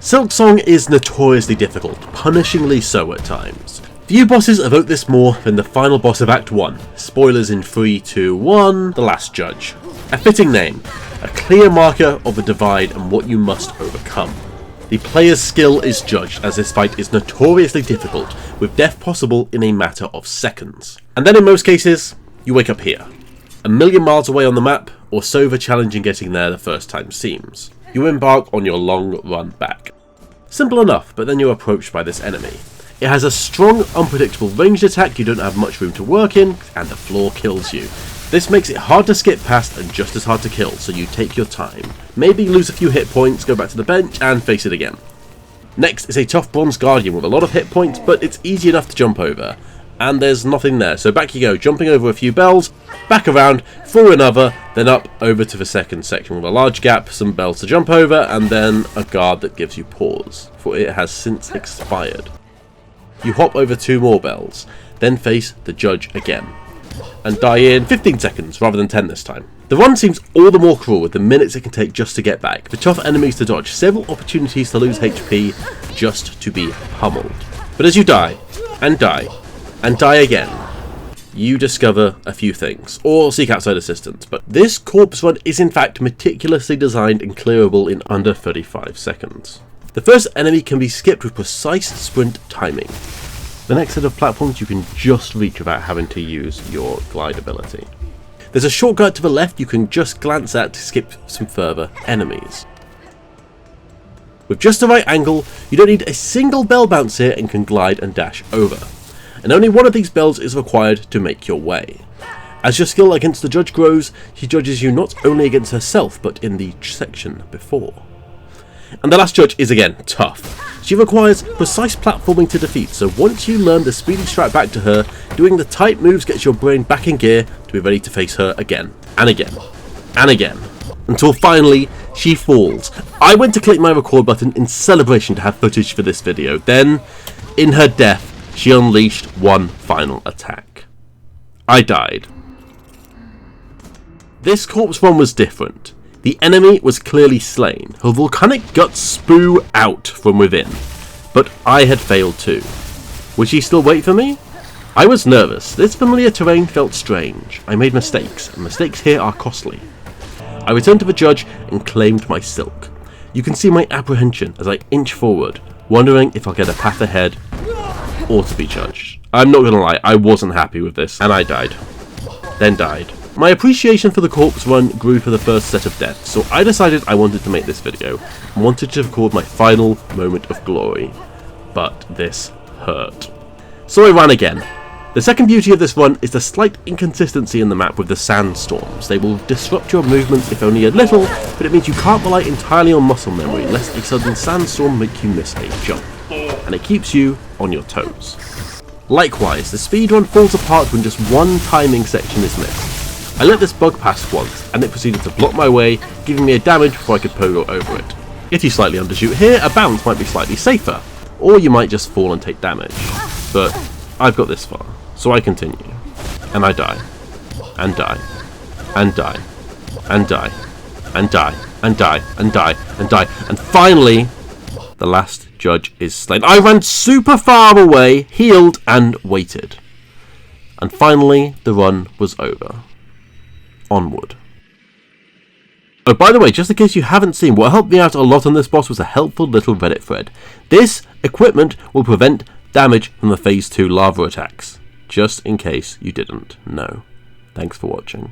Silksong is notoriously difficult, punishingly so at times. Few bosses evoke this more than the final boss of Act 1. Spoilers in 3, 2, 1, The Last Judge. A fitting name, a clear marker of the divide and what you must overcome. The player's skill is judged, as this fight is notoriously difficult, with death possible in a matter of seconds. And then in most cases, you wake up here. A million miles away on the map, or so the challenging getting there the first time seems. You embark on your long run back. Simple enough, but then you're approached by this enemy. It has a strong, unpredictable ranged attack you don't have much room to work in, and the floor kills you. This makes it hard to skip past and just as hard to kill, so you take your time. Maybe lose a few hit points, go back to the bench, and face it again. Next is a tough bronze guardian with a lot of hit points, but it's easy enough to jump over. And there's nothing there, so back you go, jumping over a few bells, back around, through another, then up over to the second section with a large gap, some bells to jump over, and then a guard that gives you pause, for it has since expired. You hop over 2 more bells, then face the judge again, and die in 15 seconds rather than 10 this time. The run seems all the more cruel with the minutes it can take just to get back, the tough enemies to dodge, several opportunities to lose HP just to be pummeled. But as you die, and die, and die again, you discover a few things, or seek outside assistance, but this corpse run is in fact meticulously designed and clearable in under 35 seconds. The first enemy can be skipped with precise sprint timing. The next set of platforms you can just reach without having to use your glide ability. There's a shortcut to the left you can just glance at to skip some further enemies. With just the right angle, you don't need a single bell bounce here and can glide and dash over. And only one of these bells is required to make your way. As your skill against the judge grows, she judges you not only against herself, but in the section before. And the last judge is again tough. She requires precise platforming to defeat, so once you learn the speedy strike back to her, doing the tight moves gets your brain back in gear to be ready to face her again, and again, and again, until finally she falls. I went to click my record button in celebration to have footage for this video, then, in her death, she unleashed one final attack. I died. This corpse run was different. The enemy was clearly slain, her volcanic guts spew out from within, but I had failed too. Would she still wait for me? I was nervous, this familiar terrain felt strange. I made mistakes, and mistakes here are costly. I returned to the judge and claimed my silk. You can see my apprehension as I inch forward, wondering if I'll get a path ahead or to be judged. I'm not gonna lie, I wasn't happy with this, and I died. Then died. My appreciation for the corpse run grew for the first set of deaths, so I decided I wanted to make this video, and wanted to record my final moment of glory. But this hurt. So I ran again. The second beauty of this run is the slight inconsistency in the map with the sandstorms. They will disrupt your movements if only a little, but it means you can't rely entirely on muscle memory, lest a sudden sandstorm make you miss a jump. And it keeps you on your toes. Likewise, the speedrun falls apart when just one timing section is missed. I let this bug pass once, and it proceeded to block my way, giving me a damage before I could pogo over it. If you slightly undershoot here, a bounce might be slightly safer, or you might just fall and take damage. But I've got this far, so I continue. And I die. And die. And die. And die. And die. And die. And die. And die. And finally, the last judge is slain. I ran super far away, healed, and waited. And finally, the run was over. Onward. Oh, by the way, just in case you haven't seen, what helped me out a lot on this boss was a helpful little Reddit thread. This equipment will prevent damage from the Phase 2 lava attacks. Just in case you didn't know. Thanks for watching.